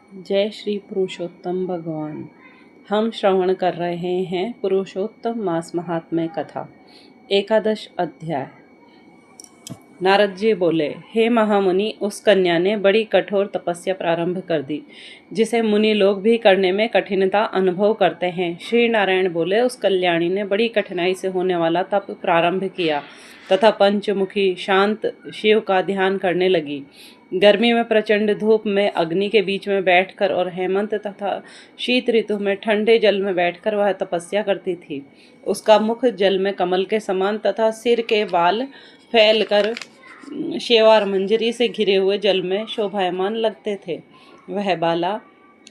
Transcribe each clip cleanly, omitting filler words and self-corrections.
जय श्री पुरुषोत्तम भगवान। हम श्रवण कर रहे हैं पुरुषोत्तम मास महात्म्य कथा, एकादश अध्याय। नारद जी बोले, हे महामुनि, उस कन्या ने बड़ी कठोर तपस्या प्रारंभ कर दी, जिसे मुनि लोग भी करने में कठिनता अनुभव करते हैं। श्री नारायण बोले, उस कल्याणी ने बड़ी कठिनाई से होने वाला तप प्रारंभ किया तथा पंचमुखी शांत शिव का ध्यान करने लगी। गर्मी में प्रचंड धूप में अग्नि के बीच में बैठकर और हेमंत तथा शीत ऋतु में ठंडे जल में बैठकर वह तपस्या करती थी। उसका मुख जल में कमल के समान तथा सिर के बाल फैलकर शेवार मंजरी से घिरे हुए जल में शोभायमान लगते थे। वह बाला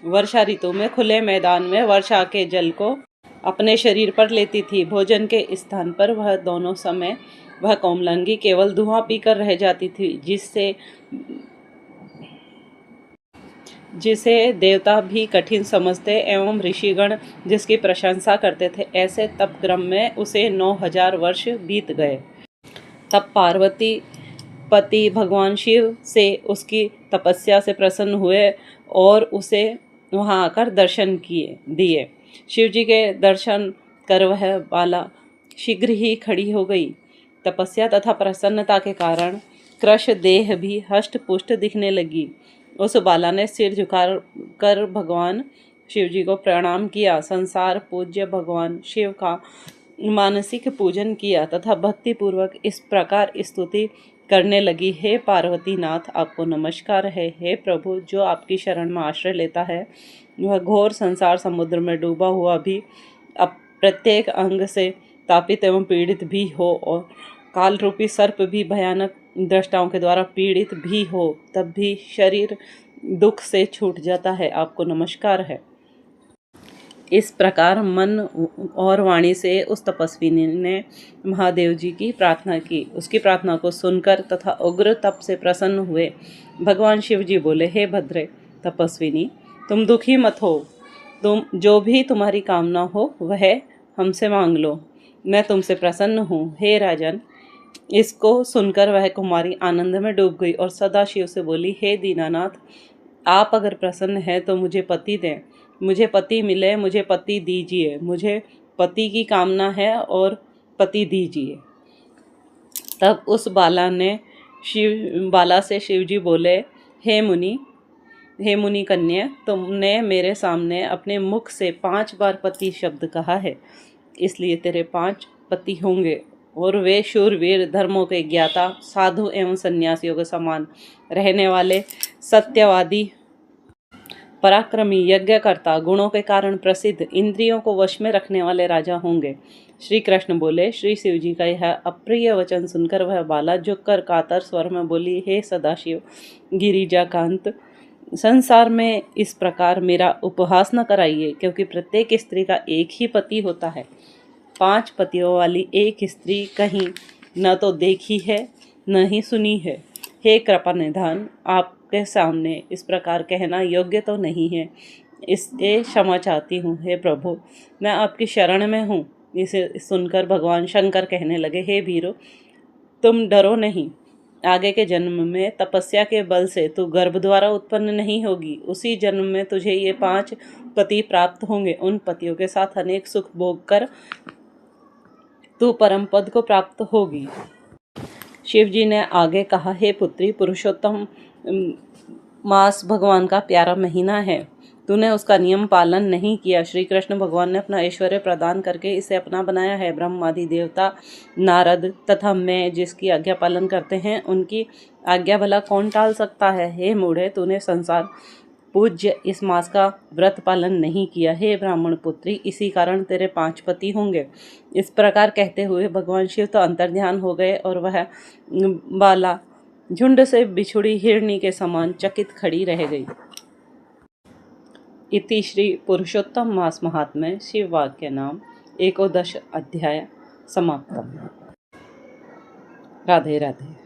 वर्षा ऋतु में खुले मैदान में वर्षा के जल को अपने शरीर पर लेती थी। भोजन के स्थान पर वह दोनों समय वह कोमलंगी केवल धुआं पीकर रह जाती थी, जिसे देवता भी कठिन समझते एवं ऋषिगण जिसकी प्रशंसा करते थे। ऐसे तपक्रम में उसे 9000 वर्ष बीत गए। तब पार्वती पति भगवान शिव से उसकी तपस्या से प्रसन्न हुए और उसे वहां आकर दर्शन दिए। शिव जी के दर्शन कर वह बाला शीघ्र ही खड़ी हो गई। तपस्या तथा प्रसन्नता के कारण कृश देह भी हष्ट पुष्ट दिखने लगी। उस बाला ने सिर झुकाकर भगवान शिव जी को प्रणाम किया, संसार पूज्य भगवान शिव का मानसिक पूजन किया तथा भक्ति पूर्वक इस प्रकार स्तुति करने लगी, हे पार्वती नाथ, आपको नमस्कार है। हे प्रभु, जो आपकी शरण में आश्रय लेता है वह घोर संसार समुद्र में डूबा हुआ भी प्रत्येक अंग से तापित एवं पीड़ित भी हो और काल रूपी सर्प भी भयानक दृष्टाओं के द्वारा पीड़ित भी हो, तब भी शरीर दुख से छूट जाता है। आपको नमस्कार है। इस प्रकार मन और वाणी से उस तपस्विनी ने महादेव जी की प्रार्थना की। उसकी प्रार्थना को सुनकर तथा उग्र तप से प्रसन्न हुए भगवान शिव जी बोले, हे भद्रे तपस्विनी, तुम दुखी मत हो। तुम जो भी तुम्हारी कामना हो वह हमसे मांग लो, मैं तुमसे प्रसन्न हूँ। हे राजन, इसको सुनकर वह कुमारी आनंद में डूब गई और सदा शिव से बोली, हे दीनानाथ, आप अगर प्रसन्न हैं तो मुझे पति दें, मुझे पति मिले, मुझे पति दीजिए, मुझे पति की कामना है और पति दीजिए। तब उस बाला से शिव जी बोले, हे मुनि कन्या, तुमने मेरे सामने अपने मुख से 5 बार पति शब्द कहा है, इसलिए तेरे 5 पति होंगे और वे शूरवीर, धर्मों के ज्ञाता, साधु एवं सन्यासियों के समान रहने वाले, सत्यवादी, पराक्रमी, यज्ञकर्ता, गुणों के कारण प्रसिद्ध, इंद्रियों को वश में रखने वाले राजा होंगे। श्री कृष्ण बोले। श्री शिव जी का यह अप्रिय वचन सुनकर वह बाला झुककर कातर स्वर में बोली, हे सदाशिव गिरिजाकांत, संसार में इस प्रकार मेरा उपहास न कराइए, क्योंकि प्रत्येक स्त्री का एक ही पति होता है। 5 पतियों वाली एक स्त्री कहीं न तो देखी है न ही सुनी है। हे कृपा निधान, आपके सामने इस प्रकार कहना योग्य तो नहीं है, इससे क्षमा चाहती हूँ। हे प्रभु, मैं आपकी शरण में हूँ। इसे सुनकर भगवान शंकर कहने लगे, हे वीरो, तुम डरो नहीं। आगे के जन्म में तपस्या के बल से तू गर्भ द्वारा उत्पन्न नहीं होगी। उसी जन्म में तुझे ये 5 पति प्राप्त होंगे। उन पतियों के साथ अनेक सुख भोग कर तू परम पद को प्राप्त होगी। शिव जी ने आगे कहा, हे पुत्री, पुरुषोत्तम मास भगवान का प्यारा महीना है, तूने उसका नियम पालन नहीं किया। श्री कृष्ण भगवान ने अपना ऐश्वर्य प्रदान करके इसे अपना बनाया है। ब्रह्मादि देवता, नारद तथा मैं जिसकी आज्ञा पालन करते हैं, उनकी आज्ञा भला कौन टाल सकता है। हे मूढ़े, तूने संसार पूज्य इस मास का व्रत पालन नहीं किया। हे ब्राह्मण पुत्री, इसी कारण तेरे 5 पति होंगे। इस प्रकार कहते हुए भगवान शिव तो अंतर्ध्यान हो गए और वह बाला झुंड से बिछुड़ी हिरणी के समान चकित खड़ी रह गई। इति श्री पुरुषोत्तम मास महात्म्य शिव वाक्य नाम एकोदश अध्याय समाप्तम्। राधे राधे।